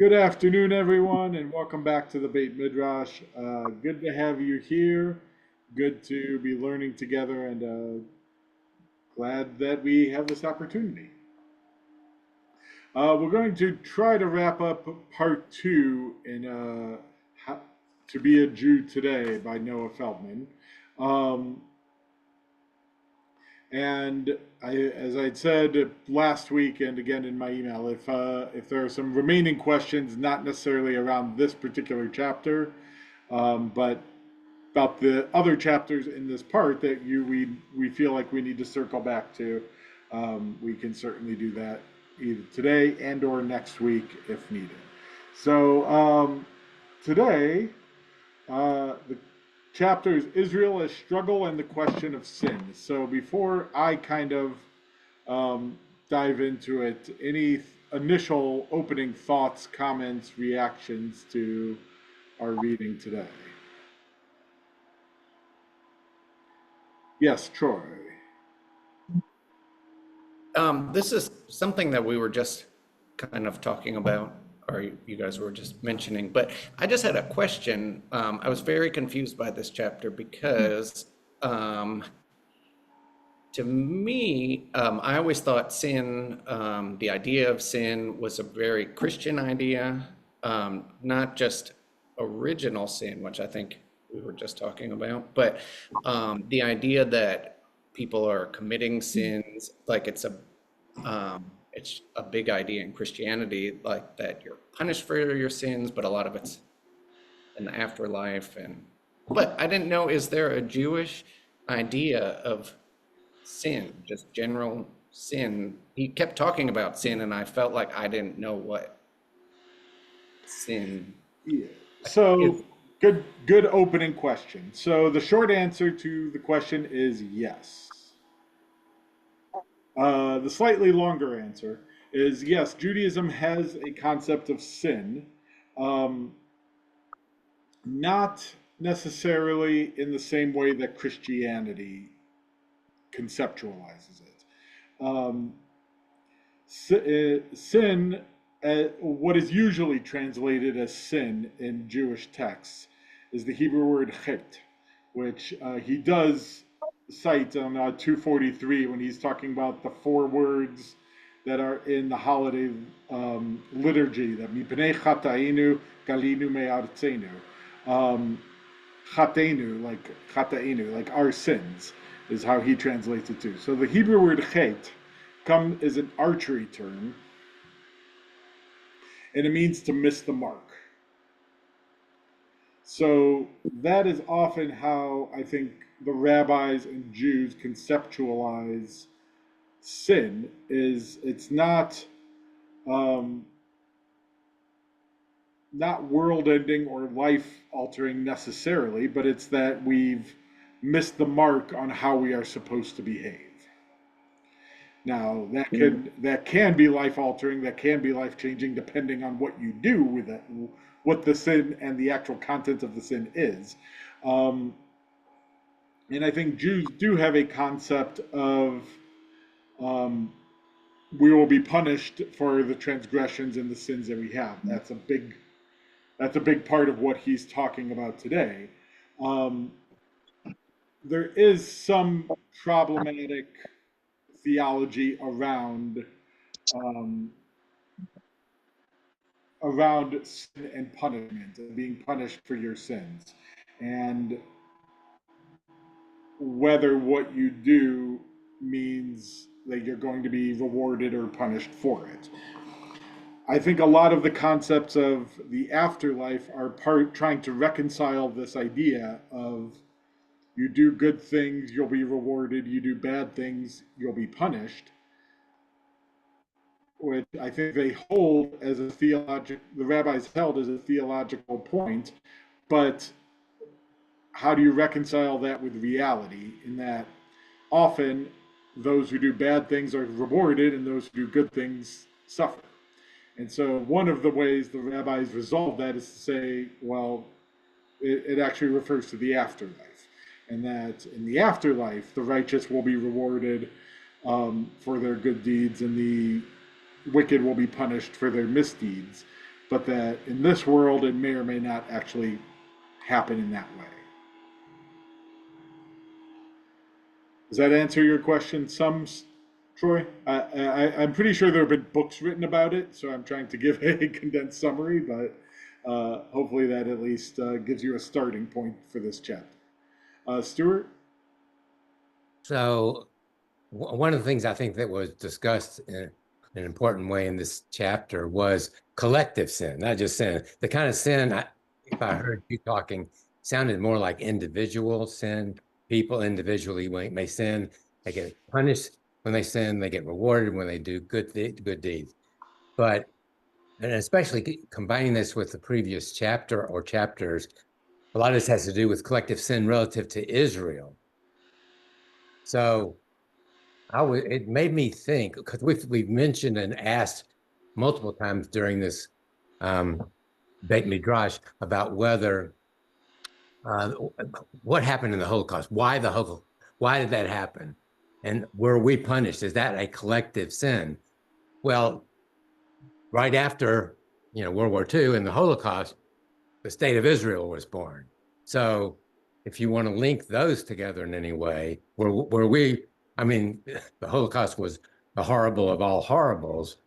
Good afternoon, everyone, and welcome back to the Beit Midrash. Good to have you here. Good to be learning together, and glad that we have this opportunity. We're going to try to wrap up part two in How to Be a Jew Today by Noah Feldman. Um, and as I'd said last week and again in my email, if there are some remaining questions, not necessarily around this particular chapter, but about the other chapters in this part that we feel like we need to circle back to, we can certainly do that either today and or next week if needed. So today, the chapter is Israel as struggle and the question of sin. So before I kind of dive into it, any initial opening thoughts, comments, reactions to our reading today? Yes, Troy. This is something that we were just kind of talking about, or you guys were just mentioning, but I just had a question. I was very confused by this chapter because to me, I always thought sin, the idea of sin was a very Christian idea, not just original sin, which I think we were just talking about, but the idea that people are committing sins, like it's a big idea in Christianity, like that you're punished for your sins, but a lot of it's in the afterlife. But I didn't know, is there a Jewish idea of sin, just general sin? He kept talking about sin, and I felt like I didn't know what sin Yeah. is. So good opening question. So the short answer to the question is yes. The slightly longer answer is yes, Judaism has a concept of sin, um, not necessarily in the same way that Christianity conceptualizes it. Um, sin, what is usually translated as sin in Jewish texts, is the Hebrew word chet, which he does cite on 243 when he's talking about the four words that are in the holiday liturgy, that mipnei chatainu galinu me'artzenu. Um, chatenu, like our sins, is how he translates it too. So the Hebrew word chet is an archery term, and it means to miss the mark. So that is often how I think the rabbis and Jews conceptualize sin. Is it's um, not world ending or life altering necessarily, but it's that we've missed the mark on how we are supposed to behave. Now that can be life altering, that can be life changing, depending on what you do with it, what the sin and the actual content of the sin is. Um, and I think Jews do have a concept of um, we will be punished for the transgressions and the sins that we have. That's a big part of what he's talking about today. Um, there is some problematic theology um, around sin and punishment and being punished for your sins, and whether what you do means that you're going to be rewarded or punished for it. I think a lot of the concepts of the afterlife are part trying to reconcile this idea of you do good things, you'll be rewarded, you do bad things, you'll be punished, which I think they hold as the rabbis held as a theological point, but how do you reconcile that with reality in that often those who do bad things are rewarded and those who do good things suffer? And so one of the ways the rabbis resolve that is to say, well, it actually refers to the afterlife, and that in the afterlife, the righteous will be rewarded for their good deeds, and the wicked will be punished for their misdeeds. but that in this world it may or may not actually happen in that way. Does that answer your question, Troy? I'm pretty sure there have been books written about it, so I'm trying to give a condensed summary, but hopefully that at least gives you a starting point for this chapter. Stuart? So one of the things I think that was discussed in an important way in this chapter was collective sin, not just sin. The kind of sin, if I heard you talking, sounded more like individual sin. People individually may sin. They get punished when they sin. They get rewarded when they do good deeds. But, and especially combining this with the previous chapter or chapters, a lot of this has to do with collective sin relative to Israel. So it made me think, because we've mentioned and asked multiple times during this Beit Midrash about whether what happened in the Holocaust, why did that happen, and were we punished? Is that a collective sin? Well, right after World War II and the Holocaust, the state of Israel was born. So if you want to link those together in any way, were we, I mean, the Holocaust was the horrible of all horribles.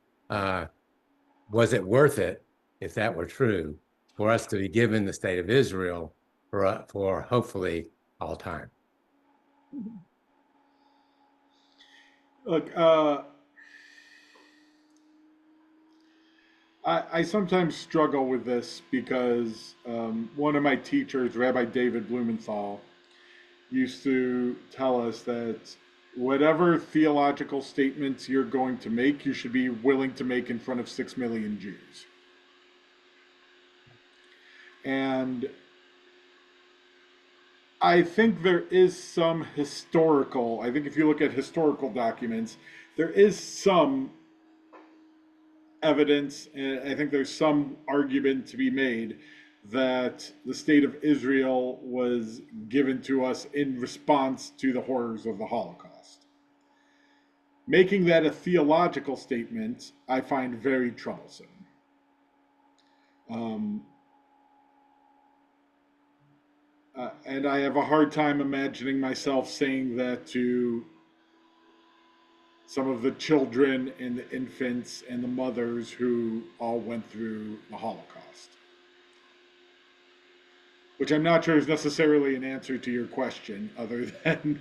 Was it worth it, if that were true, for us to be given the state of Israel for hopefully all time? Look, I sometimes struggle with this because one of my teachers, Rabbi David Blumenthal, used to tell us that whatever theological statements you're going to make, you should be willing to make in front of 6 million Jews. And I think there is some historical, I think if you look at historical documents, there is some evidence, and I think there's some argument to be made that the state of Israel was given to us in response to the horrors of the Holocaust. Making that a theological statement, I find very troublesome. Um, and I have a hard time imagining myself saying that to some of the children and the infants and the mothers who all went through the Holocaust. Which I'm not sure is necessarily an answer to your question, other than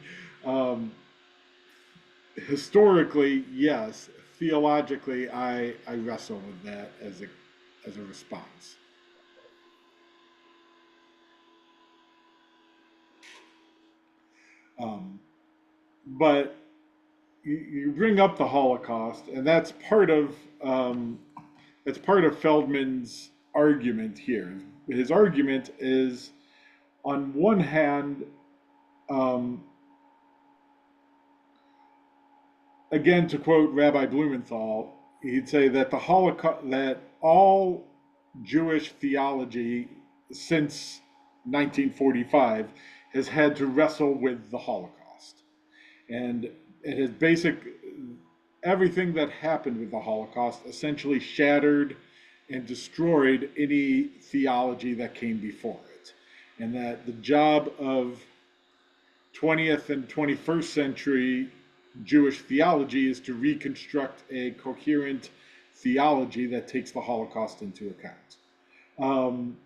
historically, yes. Theologically, I wrestle with that as a response. But you bring up the Holocaust, and that's part of Feldman's argument here. His argument is, on one hand, um, again to quote Rabbi Blumenthal, he'd say that the Holocaust, that all Jewish theology since 1945 has had to wrestle with the Holocaust, and it has everything that happened with the Holocaust essentially shattered and destroyed any theology that came before it. And that the job of 20th and 21st century Jewish theology is to reconstruct a coherent theology that takes the Holocaust into account. Um,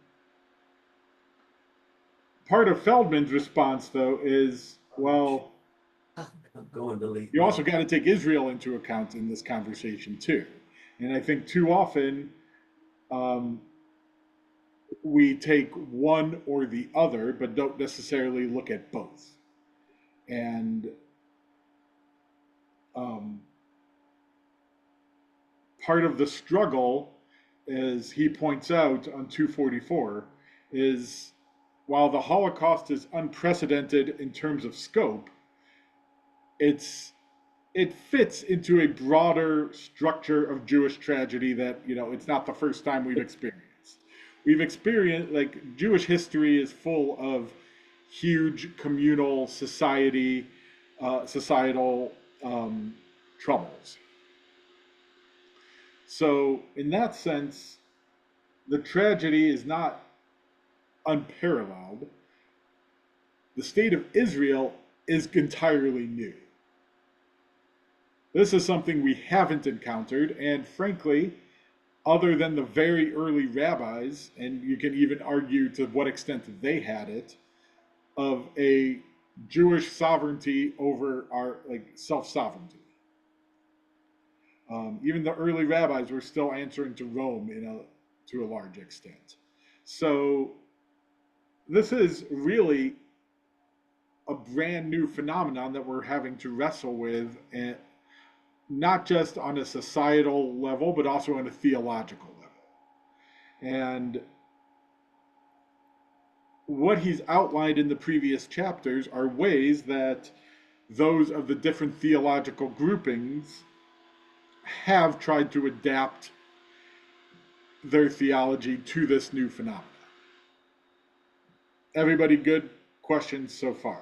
Part of Feldman's response, though, is, well, you also got to take Israel into account in this conversation too. And I think too often um, we take one or the other, but don't necessarily look at both. And um, part of the struggle, as he points out on 244, is while the Holocaust is unprecedented in terms of scope, it fits into a broader structure of Jewish tragedy that, it's not the first time we've experienced. We've experienced, like, Jewish history is full of huge communal societal troubles. So, in that sense, the tragedy is not unparalleled. The state of Israel is entirely new. This is something we haven't encountered, and frankly, other than the very early rabbis, and you can even argue to what extent they had it, of a Jewish sovereignty over our like self-sovereignty. Even the early rabbis were still answering to Rome to a large extent. So this is really a brand new phenomenon that we're having to wrestle with, and not just on a societal level, but also on a theological level. And what he's outlined in the previous chapters are ways that those of the different theological groupings have tried to adapt their theology to this new phenomenon. Everybody good? Questions so far?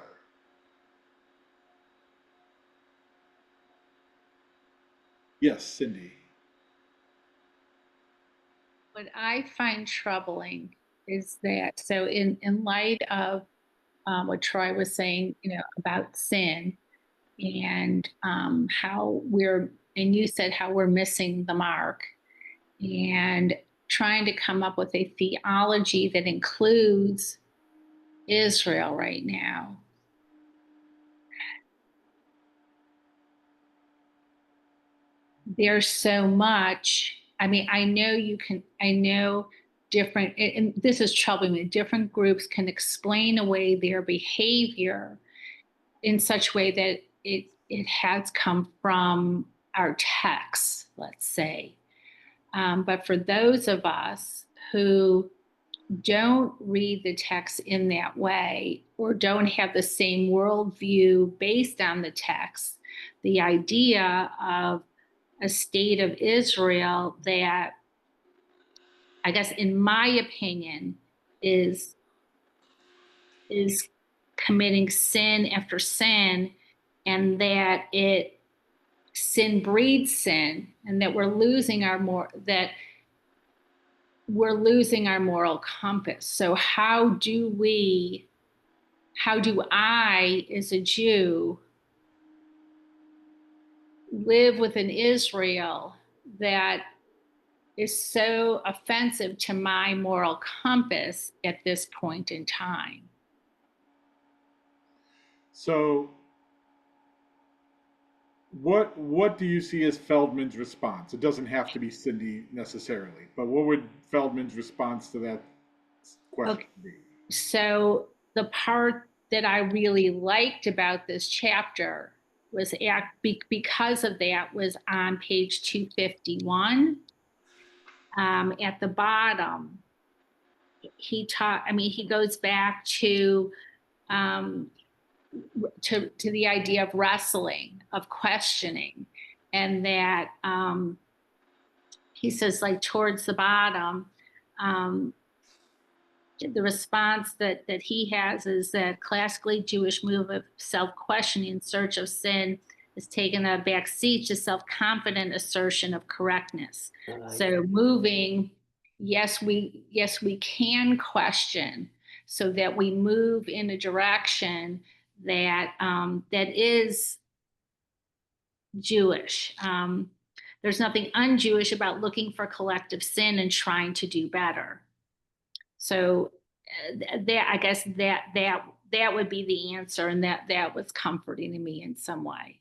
Yes, Cindy. What I find troubling is that, so in light of what Troy was saying, about sin and how and you said how we're missing the mark and trying to come up with a theology that includes Israel right now. There's so much. I mean, I know different, and this is troubling me, different groups can explain away their behavior in such a way that it has come from our texts, let's say. But for those of us who don't read the text in that way or don't have the same worldview based on the text, the idea of a state of Israel that, I guess, in my opinion, is committing sin after sin, and that sin breeds sin, and that we're losing our moral compass. So how do I, as a Jew, live with an Israel that is so offensive to my moral compass at this point in time? So what do you see as Feldman's response? It doesn't have to be Cindy necessarily, but what would Feldman's response to that question Okay. be? So the part that I really liked about this chapter was because of that was on page 251. At the bottom, he goes back um, to the idea of wrestling, of questioning, and that he says, like, towards the bottom, um, the response that he has is that classically Jewish move of self-questioning in search of sin has taken a back seat to self-confident assertion of correctness. So moving, yes, we can question, so that we move in a direction that that is Jewish. There's nothing un-Jewish about looking for collective sin and trying to do better. So that, I guess, that would be the answer, and that was comforting to me in some way.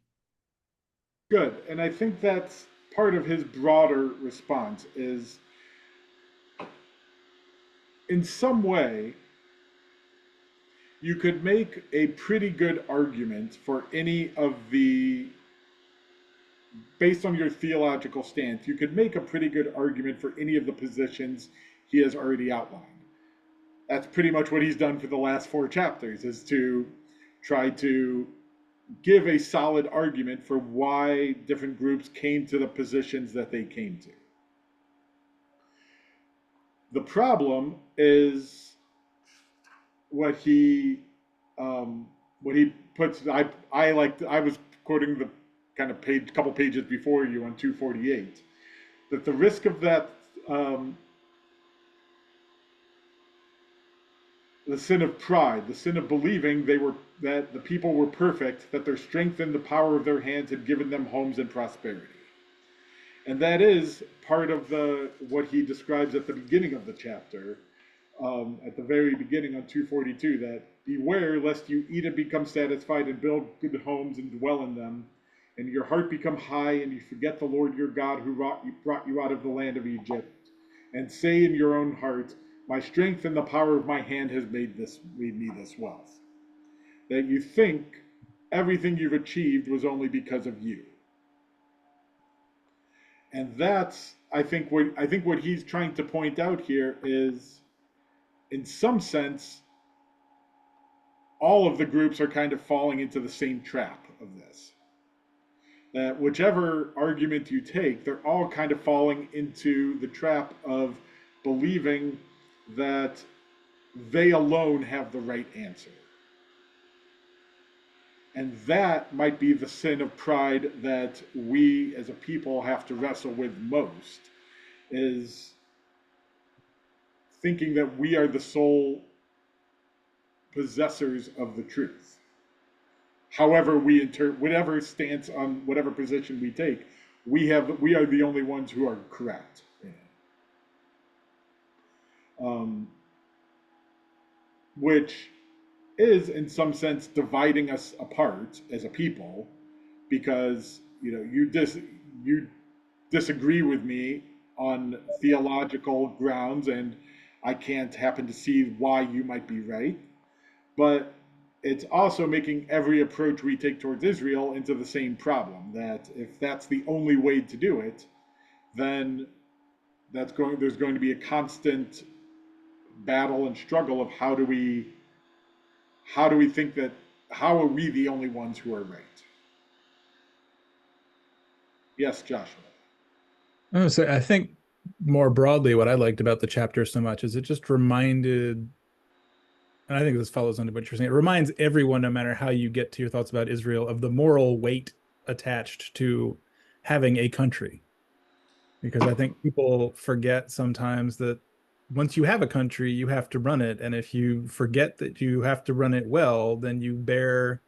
Good. And I think that's part of his broader response is in some way you could make a pretty good argument for any of the based on your theological stance, you could make a pretty good argument for any of the positions he has already outlined. That's pretty much what he's done for the last 4 chapters, is to try to give a solid argument for why different groups came to the positions that they came to. The problem is what he puts. I was quoting the kind of couple pages before you on 248, that the risk of that the sin of pride, the sin of believing that the people were perfect, that their strength and the power of their hands had given them homes and prosperity. And that is part of what he describes at the beginning of the chapter, at the very beginning on 242, that beware lest you eat and become satisfied and build good homes and dwell in them, and your heart become high and you forget the Lord your God who brought you out of the land of Egypt, and say in your own heart, my strength and the power of my hand has made me this wealth. That you think everything you've achieved was only because of you. And that's I think what he's trying to point out here is, in some sense, all of the groups are kind of falling into the same trap of this. That whichever argument you take, they're all kind of falling into the trap of believing that they alone have the right answer. And that might be the sin of pride that we as a people have to wrestle with most, is thinking that we are the sole possessors of the truth. However we whatever stance on whatever position we take, we are the only ones who are correct. Um, which is in some sense dividing us apart as a people, because you disagree with me on theological grounds, and I can't happen to see why you might be right. But it's also making every approach we take towards Israel into the same problem, that if that's the only way to do it, then there's going to be a constant battle and struggle of how do we think that how are we the only ones who are right? Yes, Joshua. So I think more broadly, what I liked about the chapter so much is it just reminded, and I think this follows on to what you're saying, it reminds everyone, no matter how you get to your thoughts about Israel, of the moral weight attached to having a country. Because I think people forget sometimes that once you have a country, you have to run it. And if you forget that you have to run it well, then you bear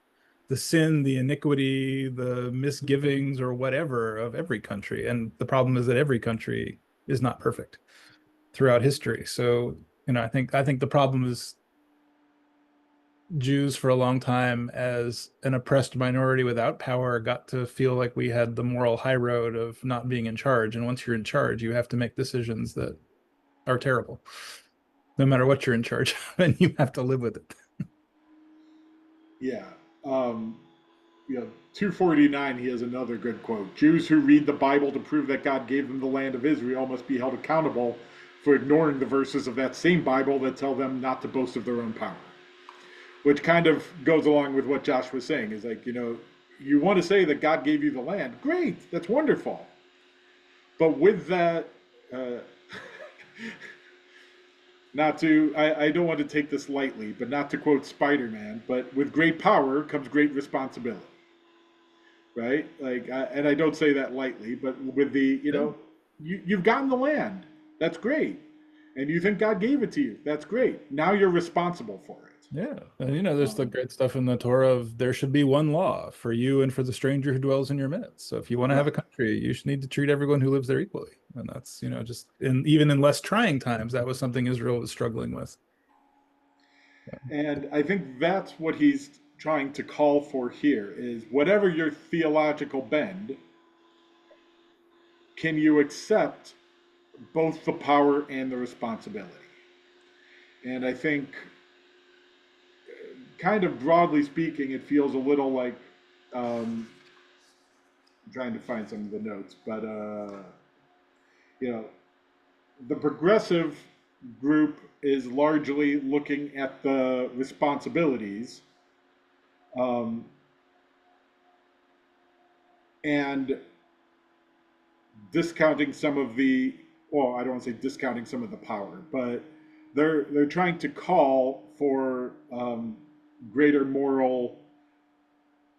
the sin, the iniquity, the misgivings, or whatever of every country. And the problem is that every country is not perfect throughout history. So, I think the problem is Jews for a long time, as an oppressed minority without power, got to feel like we had the moral high road of not being in charge. And once you're in charge, you have to make decisions that are terrible, no matter what you're in charge of, and you have to live with it. Yeah. Um, 249, he has another good quote. Jews who read the Bible to prove that God gave them the land of Israel must be held accountable for ignoring the verses of that same Bible that tell them not to boast of their own power. Which kind of goes along with what Josh was saying, is like, you want to say that God gave you the land. Great, that's wonderful. But with that, uh, I don't want to take this lightly, but not to quote Spider-Man, but with great power comes great responsibility. Right? And I don't say that lightly, but with you've gotten the land. That's great. And you think God gave it to you. That's great. Now you're responsible for it. Yeah. And there's the great stuff in the Torah of there should be one law for you and for the stranger who dwells in your midst. So if you want to have a country, you should need to treat everyone who lives there equally. And that's, even in less trying times, that was something Israel was struggling with. And I think that's what he's trying to call for here, is whatever your theological bend, can you accept both the power and the responsibility? And I think, kind of broadly speaking, it feels a little like, I'm trying to find some of the notes, but you know, the progressive group is largely looking at the responsibilities, um, and discounting some of the, well, I don't want to say discounting some of the power, but they're trying to call for greater moral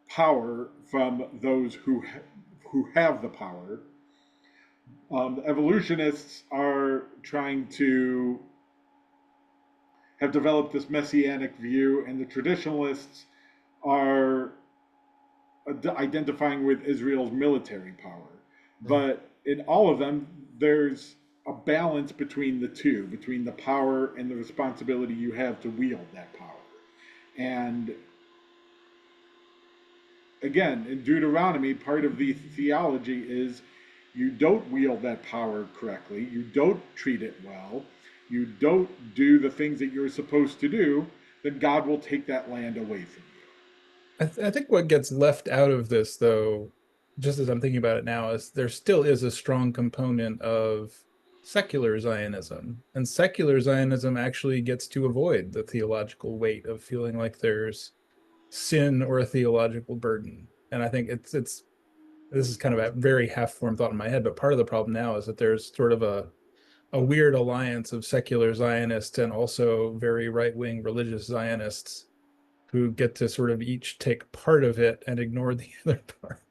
power from those who have the power. The evolutionists are trying to have developed this messianic view, and the traditionalists are identifying with Israel's military power. But in all of them, there's a balance between the two, between the power and the responsibility you have to wield that power. And again, in Deuteronomy, part of the theology is you don't wield that power correctly, you don't treat it well, you don't do the things that you're supposed to do, then God will take that land away from you. I think what gets left out of this, though, just as I'm thinking about it now, is there still is a strong component of secular Zionism. And secular Zionism actually gets to avoid the theological weight of feeling like there's sin or a theological burden. And I think it's this is kind of a very half-formed thought in my head, but part of the problem now is that there's sort of a weird alliance of secular Zionists and also very right-wing religious Zionists who get to sort of each take part of it and ignore the other part.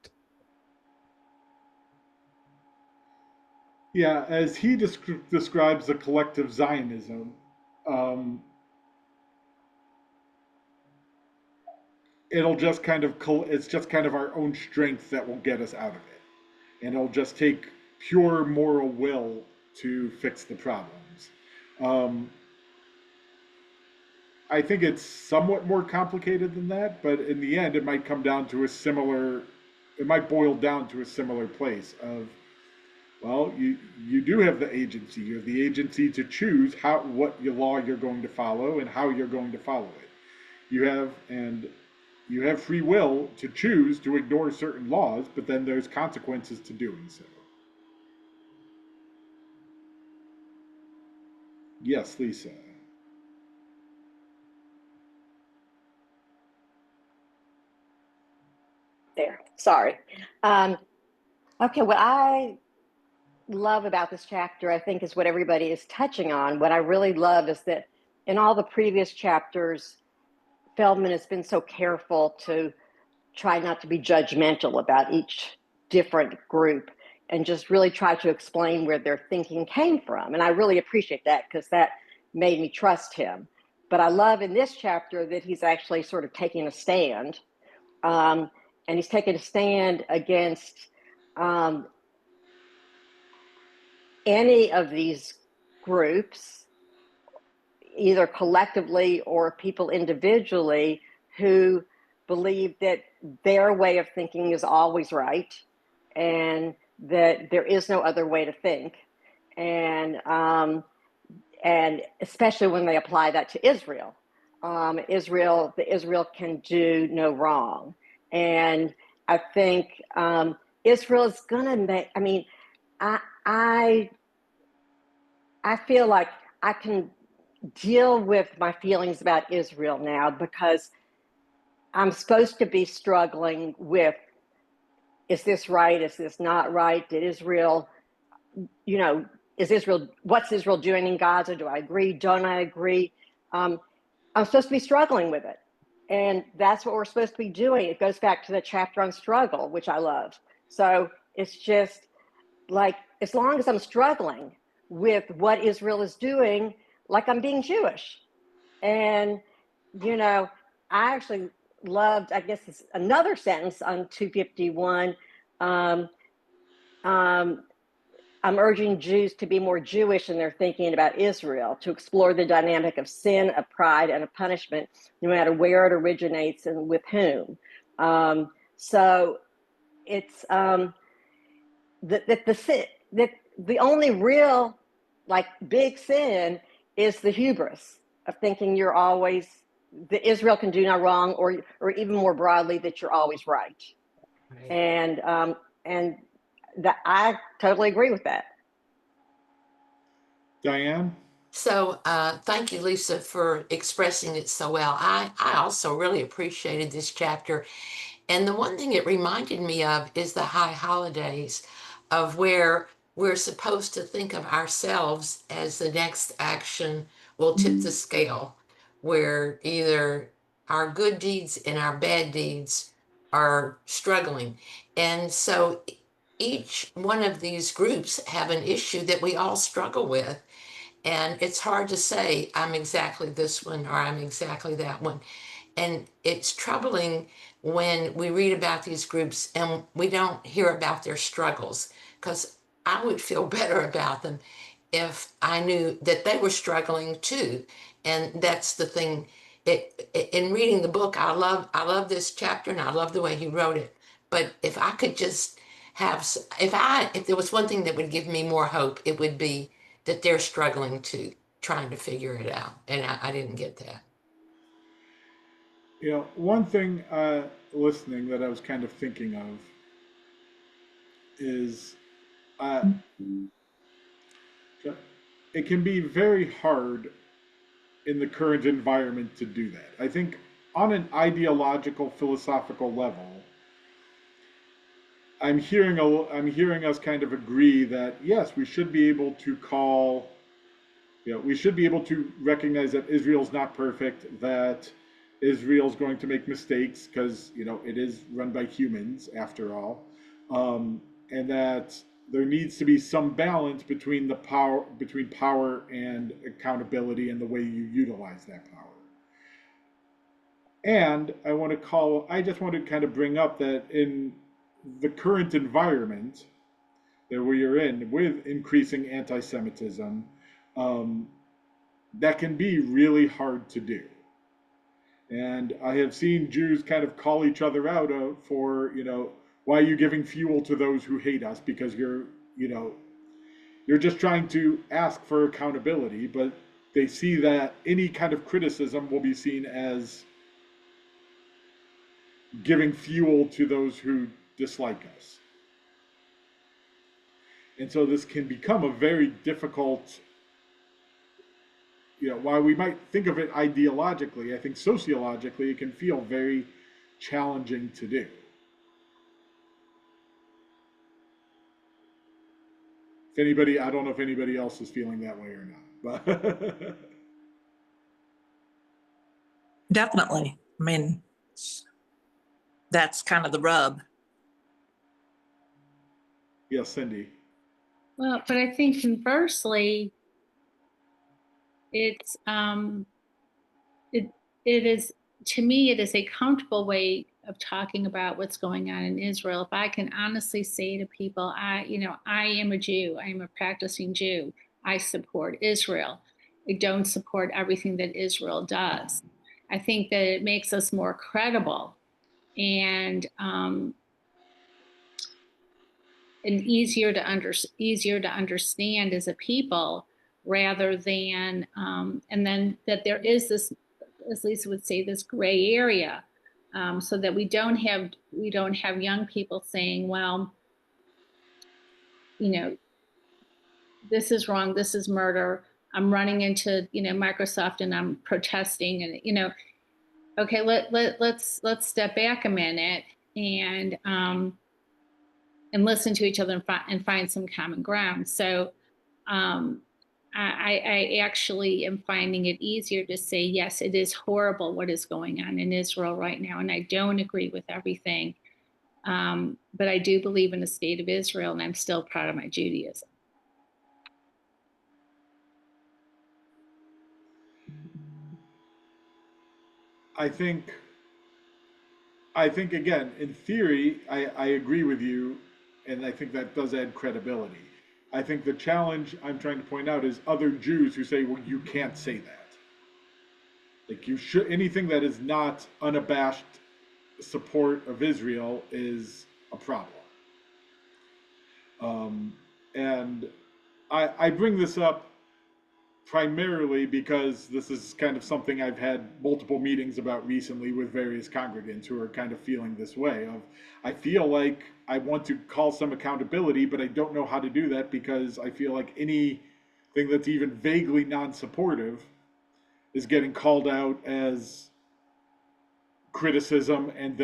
Yeah, as he describes the collective Zionism, um, it'll just kind of it's just kind of our own strength that will get us out of it, and it'll just take pure moral will to fix the problems. Um, I think it's somewhat more complicated than that, but in the end, it might come down to a similar. It might boil down to a similar place of, well, you do have the agency. You have the agency to choose what your law you're going to follow and how you're going to follow it. You have free will to choose to ignore certain laws, but then there's consequences to doing so. Yes, Lisa. There. Sorry. Okay, what I love about this chapter, I think, is what everybody is touching on. What I really love is that in all the previous chapters, Feldman has been so careful to try not to be judgmental about each different group and just really try to explain where their thinking came from. And I really appreciate that because that made me trust him. But I love in this chapter that he's actually sort of taking a stand. And he's taking a stand against any of these groups, either collectively or people individually, who believe that their way of thinking is always right and that there is no other way to think. And especially when they apply that to Israel. Israel can do no wrong. And I think Israel is going to make, I mean, I feel like I can deal with my feelings about Israel now because I'm supposed to be struggling with, is this right? Is this not right? Did Israel, what's Israel doing in Gaza? Do I agree? Don't I agree? I'm supposed to be struggling with it. And that's what we're supposed to be doing. It goes back to the chapter on struggle, which I love. So it's just like, as long as I'm struggling with what Israel is doing, like I'm being Jewish. And, I actually loved, I guess it's another sentence on 251. I'm urging Jews to be more Jewish in their thinking about Israel, to explore the dynamic of sin, of pride, and of punishment, no matter where it originates and with whom. So it's the only real, like, big sin is the hubris of thinking you're always, that Israel can do no wrong, or even more broadly, that you're always right. And that I totally agree with that. Diane? So thank you, Lisa, for expressing it so well. I also really appreciated this chapter. And the one thing it reminded me of is the high holidays, of where we're supposed to think of ourselves as the next action will tip the scale, where either our good deeds and our bad deeds are struggling. And so each one of these groups have an issue that we all struggle with. And it's hard to say, I'm exactly this one or I'm exactly that one. And it's troubling when we read about these groups and we don't hear about their struggles, because I would feel better about them if I knew that they were struggling too. And that's the thing. In reading the book, I love this chapter and I love the way he wrote it. But if I could just if there was one thing that would give me more hope, it would be that they're struggling too, trying to figure it out. And I didn't get that. One thing listening that I was kind of thinking of is uh, it can be very hard in the current environment to do that. I think on an ideological, philosophical level, I'm hearing us kind of agree that yes, we should be able to call, we should be able to recognize that Israel's not perfect, that Israel's going to make mistakes because it is run by humans after all, and that there needs to be some balance between power and accountability and the way you utilize that power. And I just want to kind of bring up that in the current environment that we are in with increasing anti Semitism, um, that can be really hard to do. And I have seen Jews kind of call each other out for, why are you giving fuel to those who hate us? Because you're just trying to ask for accountability, but they see that any kind of criticism will be seen as giving fuel to those who dislike us. And so this can become a very difficult, while we might think of it ideologically, I think sociologically it can feel very challenging to do. I don't know if anybody else is feeling that way or not, but Definitely. I mean, that's kind of the rub. yes, Cindy. Well, but I think conversely, it's it is, to me, it is a comfortable way of talking about what's going on in Israel. If I can honestly say to people, I am a Jew, I am a practicing Jew, I support Israel. I don't support everything that Israel does. I think that it makes us more credible and easier to understand as a people, rather than and then that there is this, as Lisa would say, this gray area, so that we don't have young people saying, well, this is wrong, this is murder. I'm running into Microsoft and I'm protesting, and okay, let's step back a minute and listen to each other and find some common ground. So I actually am finding it easier to say, yes, it is horrible what is going on in Israel right now, and I don't agree with everything. But I do believe in the state of Israel, and I'm still proud of my Judaism. I think again, in theory, I agree with you, and I think that does add credibility. I think the challenge I'm trying to point out is other Jews who say, well, you can't say that. Like, you should, anything that is not unabashed support of Israel is a problem. And I bring this up primarily because this is kind of something I've had multiple meetings about recently with various congregants who are kind of feeling this way of, I feel like I want to call some accountability, but I don't know how to do that because I feel like anything that's even vaguely non-supportive is getting called out as criticism, and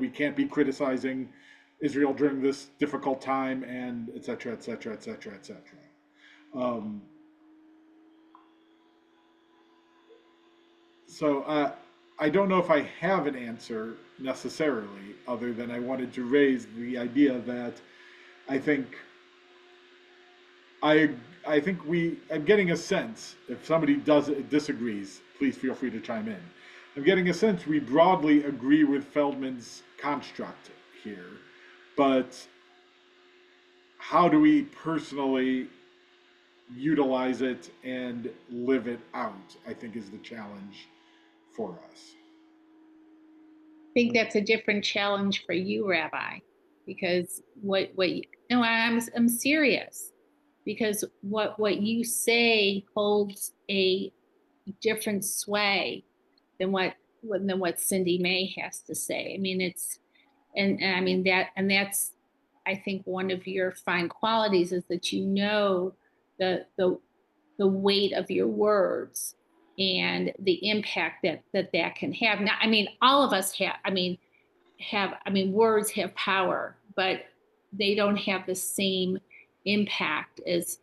we can't be criticizing Israel during this difficult time, and et cetera, et cetera, et cetera, et cetera. So I don't know if I have an answer necessarily, other than I wanted to raise the idea that I think I I think I'm getting a sense, if somebody disagrees, please feel free to chime in. I'm getting a sense we broadly agree with Feldman's construct here, but how do we personally utilize it and live it out, I think is the challenge for us. I think that's a different challenge for you, Rabbi, because no, I'm serious, because what you say holds a different sway than what Cindy May has to say. I mean, and I mean that's I think one of your fine qualities is that you know the weight of your words and the impact that can have. Now, I mean, all of us words have power, but they don't have the same impact as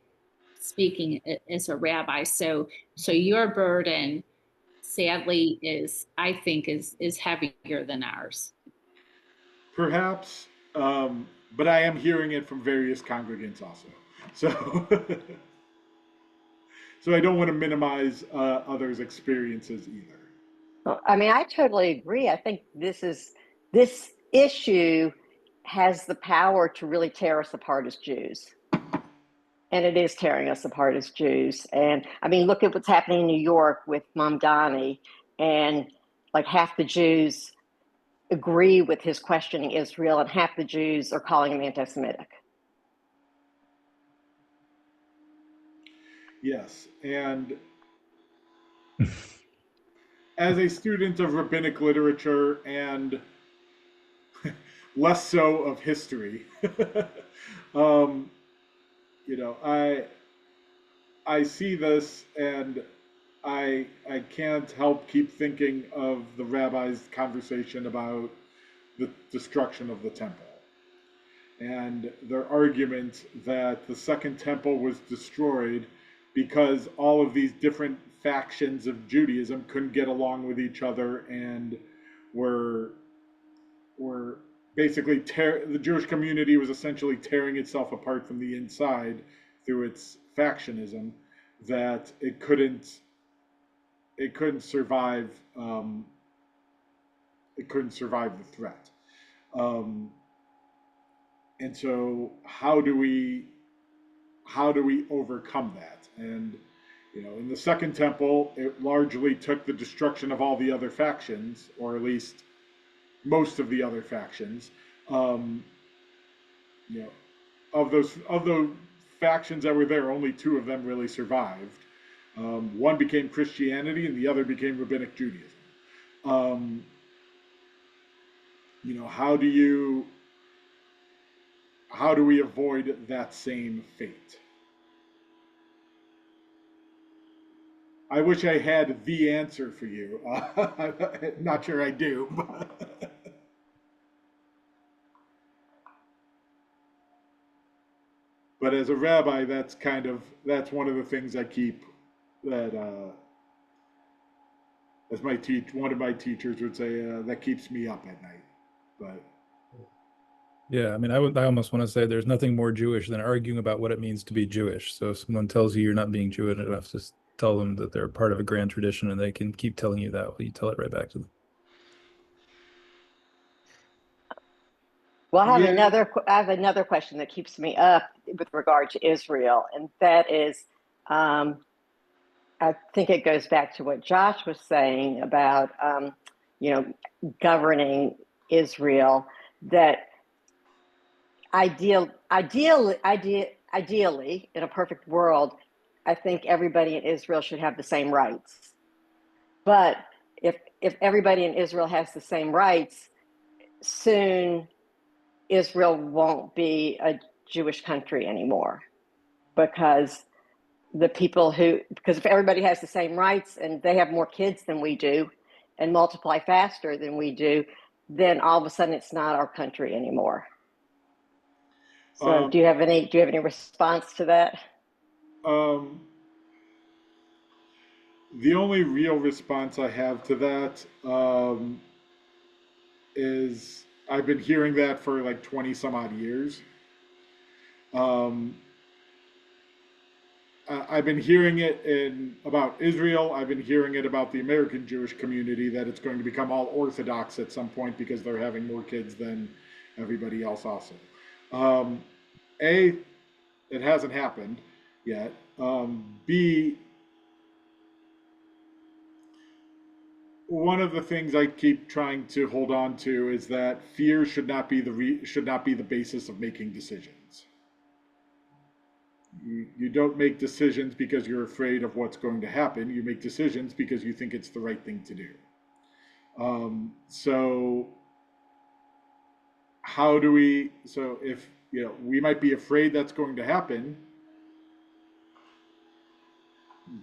speaking as a rabbi. So your burden, sadly, I think is heavier than ours. Perhaps, but I am hearing it from various congregants also. So, so I don't want to minimize others' experiences either. Well, I mean, I totally agree. I think this issue has the power to really tear us apart as Jews. And it is tearing us apart as Jews. And I mean, look at what's happening in New York with Mamdani, and like half the Jews agree with his questioning Israel, and half the Jews are calling him anti-Semitic. Yes, and as a student of rabbinic literature and less so of history, um, you know, I see this and I can't help keep thinking of the rabbi's conversation about the destruction of the temple and their argument that the second temple was destroyed because all of these different factions of Judaism couldn't get along with each other and were basically the Jewish community was essentially tearing itself apart from the inside through its factionism, that survive it couldn't survive the threat. Um, and so how do we overcome that? And you know, in the second temple, it largely took the destruction of all the other factions, or at least most of the other factions. Um, you know, of those factions that were there, only two of them really survived. One became Christianity, and the other became Rabbinic Judaism. Um, you know, how do we avoid that same fate? I wish I had the answer for you. Not sure I do. But as a rabbi, that's one of the things I keep that as one of my teachers would say, that keeps me up at night. But Yeah, I mean, I almost want to say there's nothing more Jewish than arguing about what it means to be Jewish. So if someone tells you you're not being Jewish enough, just tell them that they're part of a grand tradition, and they can keep telling you that while you tell it right back to them. Well, yeah, I have another question that keeps me up with regard to Israel, and that is, I think it goes back to what Josh was saying about, you know, governing Israel. That ideally, in a perfect world, I think everybody in Israel should have the same rights. But if everybody in Israel has the same rights, soon Israel won't be a Jewish country anymore, because because if everybody has the same rights and they have more kids than we do and multiply faster than we do, then all of a sudden it's not our country anymore. So um, do you have any response to that? um, the only real response I have to that is I've been hearing that for like 20 some odd years. Um, I've been hearing it about Israel. I've been hearing it about the American Jewish community that it's going to become all Orthodox at some point because they're having more kids than everybody else also. Um, A, it hasn't happened yet. B, one of the things I keep trying to hold on to is that fear should not be the basis of making decisions. You don't make decisions because you're afraid of what's going to happen. You make decisions because you think it's the right thing to do. So how do we? So if we might be afraid that's going to happen,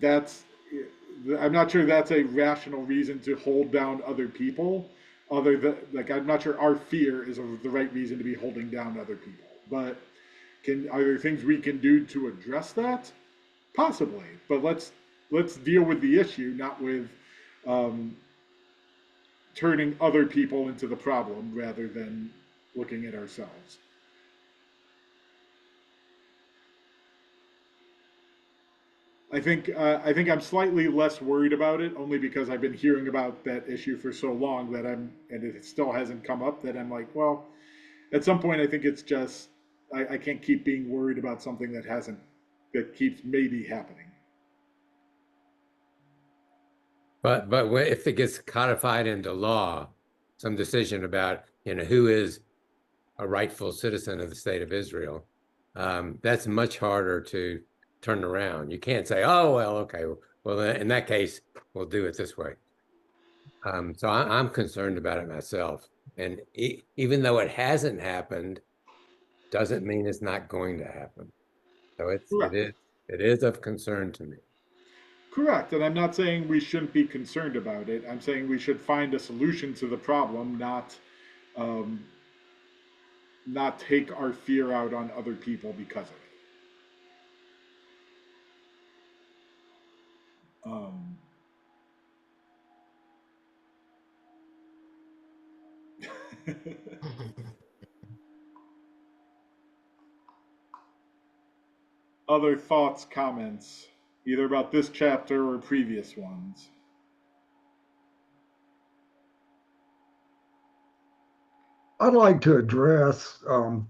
that's I'm not sure that's a rational reason to hold down other people. Other than like, I'm not sure our fear is the right reason to be holding down other people. But are there things we can do to address that? Possibly, but let's deal with the issue, not with turning other people into the problem rather than looking at ourselves. I think I'm slightly less worried about it only because I've been hearing about that issue for so long that and it still hasn't come up that I'm like, well, at some point I think it's just I can't keep being worried about something that keeps maybe happening. But if it gets codified into law, some decision about who is a rightful citizen of the state of Israel, that's much harder to turn around. You can't say, oh well, okay, well in that case we'll do it this way. So I'm concerned about it myself, and even though it hasn't happened, doesn't mean it's not going to happen. So it is of concern to me. Correct, and I'm not saying we shouldn't be concerned about it. I'm saying we should find a solution to the problem, um, not take our fear out on other people because of it. Other thoughts, comments, either about this chapter or previous ones? I'd like to address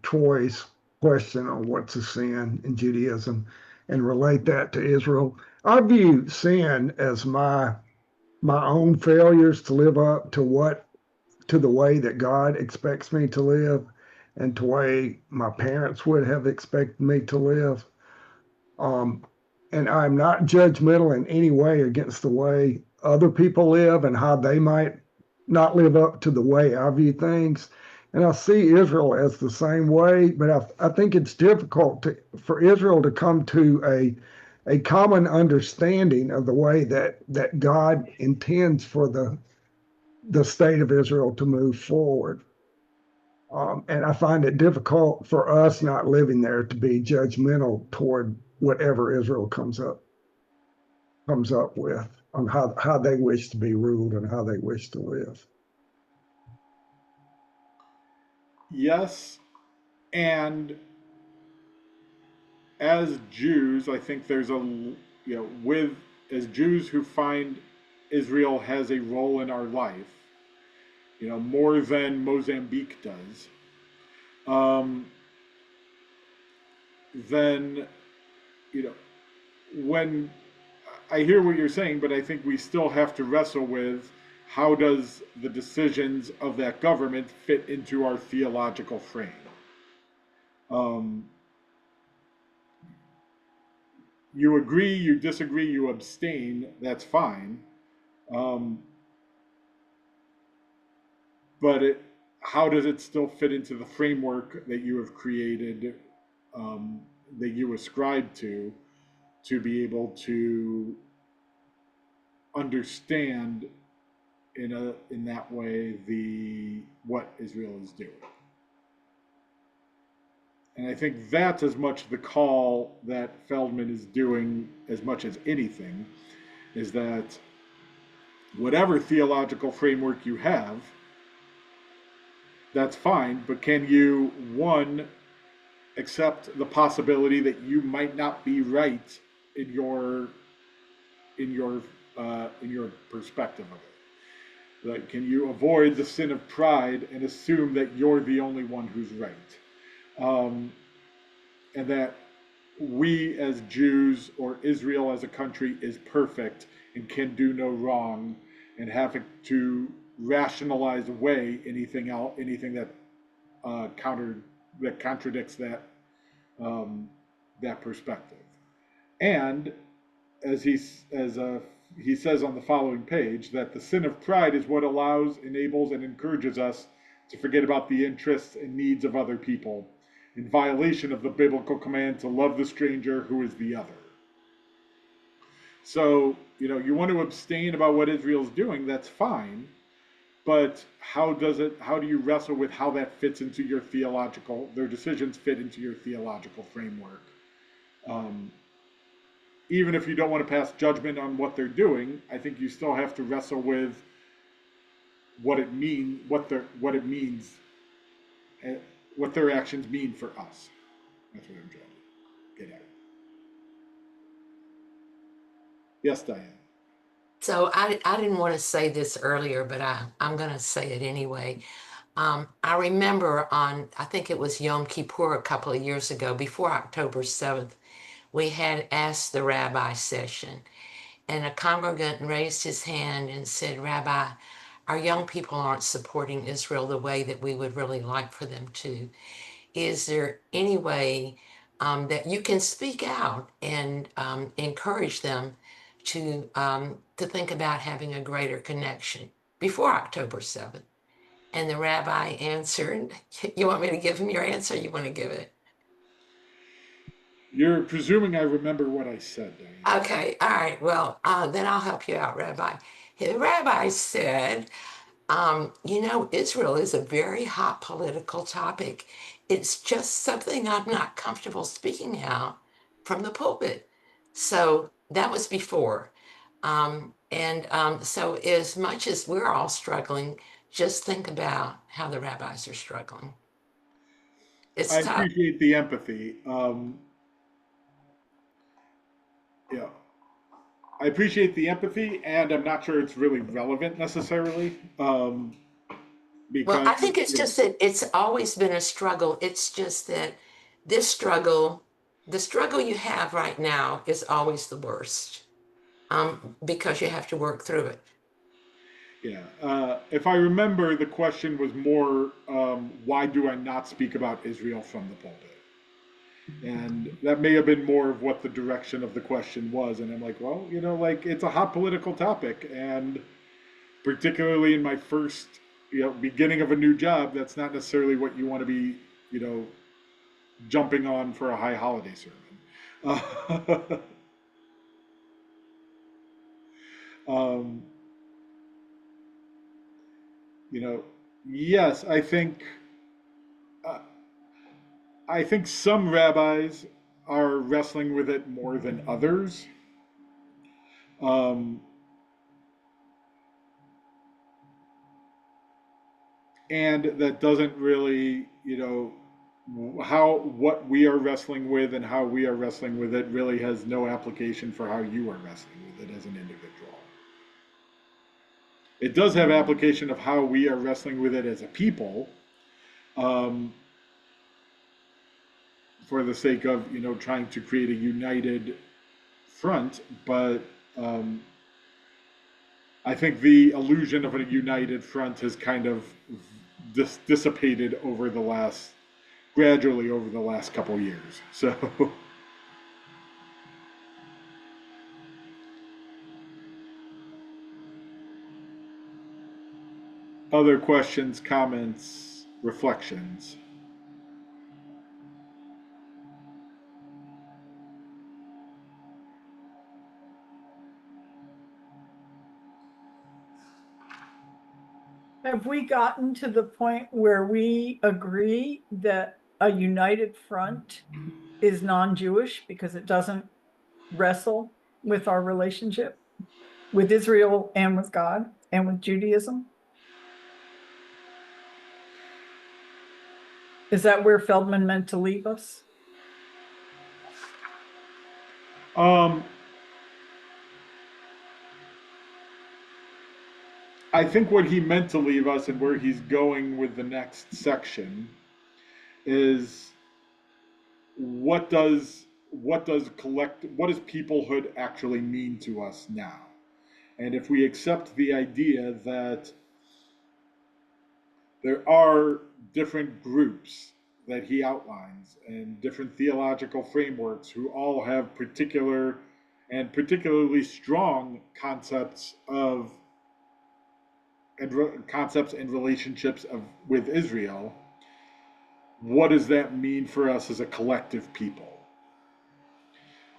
Troy's question on what's a sin in Judaism and relate that to Israel. I view sin as my own failures to live up to the way that God expects me to live and to the way my parents would have expected me to live. Um, and I'm not judgmental in any way against the way other people live and how they might not live up to the way I view things. And I see Israel as the same way, but I think it's difficult for Israel to come to a common understanding of the way that God intends for the state of Israel to move forward. And I find it difficult for us not living there to be judgmental toward whatever Israel comes up with on how they wish to be ruled and how they wish to live. Yes, and as Jews, I think there's with as Jews who find Israel has a role in our life, more than Mozambique does, then, when I hear what you're saying, but I think we still have to wrestle with how does the decisions of that government fit into our theological frame. You agree, you disagree, you abstain, that's fine. But how does it still fit into the framework that you have created, that you ascribe to be able to understand in that way what Israel is doing? And I think that's as much the call that Feldman is doing as much as anything, is that whatever theological framework you have, that's fine, but can you, one, accept the possibility that you might not be right in your perspective of it. Like, can you avoid the sin of pride and assume that you're the only one who's right, and that we as Jews or Israel as a country is perfect and can do no wrong, and having to rationalize away anything that contradicts that perspective. And as he says on the following page, that the sin of pride is what allows, enables, and encourages us to forget about the interests and needs of other people, in violation of the biblical command to love the stranger who is the other. So, you want to abstain about what Israel's doing, that's fine. But how do you wrestle with how that fits into their decisions fit into your theological framework? Even if you don't want to pass judgment on what they're doing, I think you still have to wrestle with what it means, what their actions mean for us. That's what I'm trying to get at. Yes, Diane. So I didn't want to say this earlier, but I'm going to say it anyway. I remember I think it was Yom Kippur a couple of years ago, before October 7th, we had asked the rabbi session, and a congregant raised his hand and said, "Rabbi, our young people aren't supporting Israel the way that we would really like for them to. Is there any way that you can speak out and encourage them to think about having a greater connection before October 7th?" And the rabbi answered, you want me to give him your answer? You want to give it? You're presuming I remember what I said, Diane. Okay, all right. Well, then I'll help you out, Rabbi. The rabbi said, Israel is a very hot political topic. It's just something I'm not comfortable speaking out from the pulpit. So that was before. So as much as we're all struggling, just think about how the rabbis are struggling. I It's tough. appreciate the empathy. Yeah, I appreciate the empathy, and I'm not sure it's really relevant necessarily. Well, I Because think it's just that it's always been a struggle. It's just that this struggle, the struggle you have right now, is always the worst, because you have to work through it. yeah, if I remember, the question was more, why do I not speak about Israel from the pulpit? And that may have been more of what the direction of the question was. And I'm like, well, like, it's a hot political topic, and particularly in my first, beginning of a new job, that's not necessarily what you want to be, jumping on for a high holiday sermon. um, yes, uh, I think some rabbis are wrestling with it more than others. Um, and that doesn't really, what we are wrestling with and how we are wrestling with it really has no application for how you are wrestling with it as an individual. It does have application of how we are wrestling with it as a people, um, for the sake of trying to create a united front. But I think the illusion of a united front has kind of dissipated gradually over the last couple years. So other questions, comments, reflections? Have we gotten to the point where we agree that a united front is non-Jewish because it doesn't wrestle with our relationship with Israel and with God and with Judaism? Is that where Feldman meant to leave us? Um, I think what he meant to leave us and where he's going with the next section is what does peoplehood actually mean to us now? And if we accept the idea that there are different groups that he outlines and different theological frameworks who all have particular and particularly strong concepts and relationships with Israel, what does that mean for us as a collective people?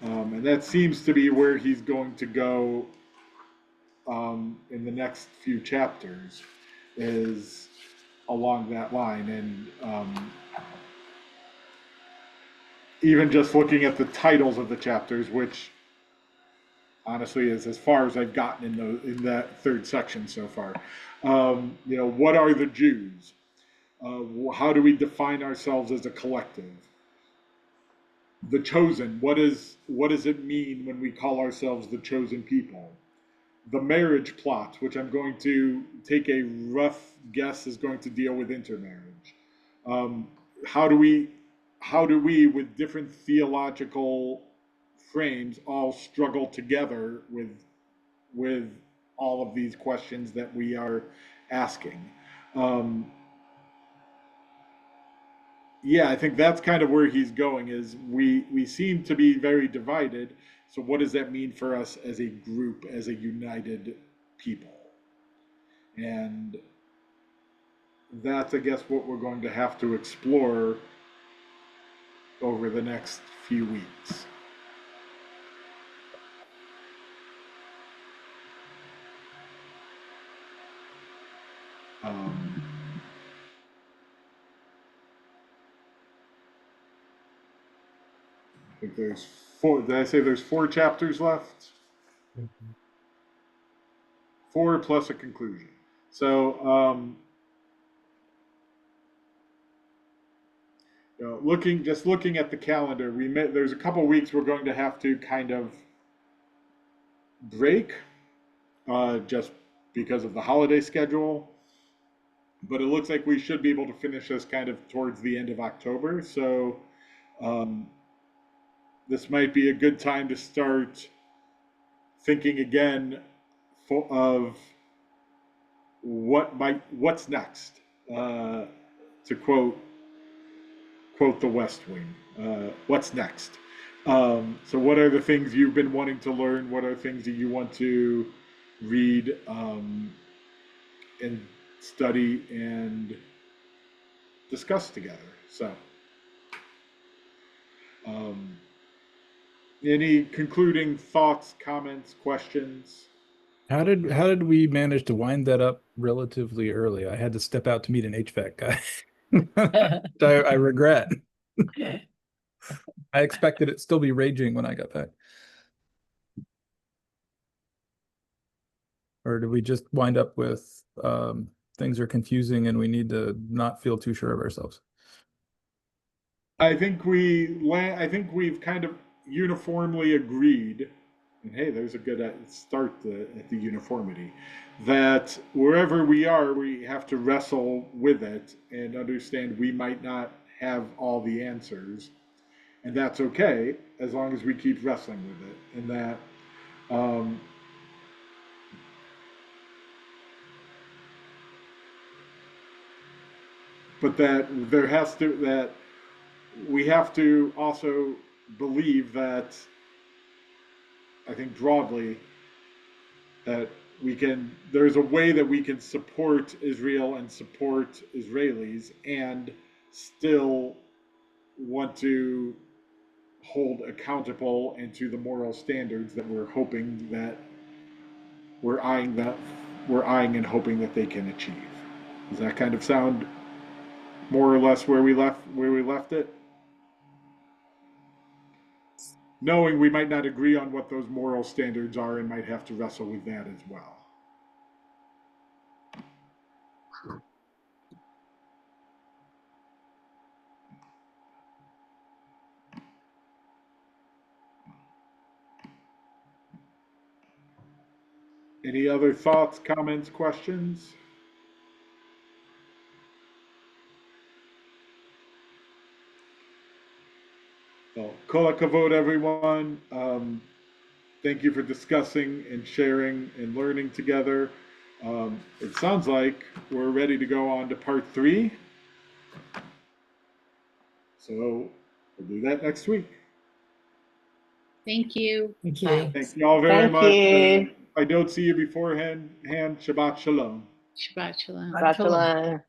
And that seems to be where he's going to go in the next few chapters, is along that line. And even just looking at the titles of the chapters, which honestly is as far as I've gotten in that third section so far. What are the Jews? How do we define ourselves as a collective? The chosen. What does it mean when we call ourselves the chosen people? The marriage plot, which I'm going to take a rough guess is going to deal with intermarriage. Um, how do we, with different theological frames, all struggle together with all of these questions that we are asking? Um, yeah, I think that's kind of where he's going. Is we seem to be very divided. So what does that mean for us as a group, as a united people? And that's, I guess, what we're going to have to explore over the next few weeks. I think there's four. Did I say there's 4 chapters left? 4 plus a conclusion. So, looking at the calendar, there's a couple weeks we're going to have to kind of break, just because of the holiday schedule. But it looks like we should be able to finish this kind of towards the end of October. So, this might be a good time to start thinking again of what's next. To quote the West Wing, what's next? So, what are the things you've been wanting to learn? What are things that you want to read and study and discuss together? So, um, any concluding thoughts, comments, questions? How did we manage to wind that up relatively early? I had to step out to meet an HVAC guy. I regret. I expected it still be raging when I got back. Or did we just wind up with things are confusing and we need to not feel too sure of ourselves? I think we've kind of uniformly agreed, and hey, there's a good start at the uniformity, that wherever we are, we have to wrestle with it and understand we might not have all the answers, and that's okay as long as we keep wrestling with it, and that. Um, but that we have to also believe that, I think broadly, that there's a way that we can support Israel and support Israelis and still want to hold accountable and to the moral standards that we're eyeing and hoping that they can achieve. Does that kind of sound more or less where we left it? Knowing we might not agree on what those moral standards are and might have to wrestle with that as well. Any other thoughts, comments, questions? Well, kol hakavod, everyone. Thank you for discussing and sharing and learning together. It sounds like we're ready to go on to part 3. So we'll do that next week. Thank you. Thank you. Thanks. Thank you all very Thank much. you. If I don't see you beforehand, Shabbat Shalom. Shabbat shalom. Shabbat shalom.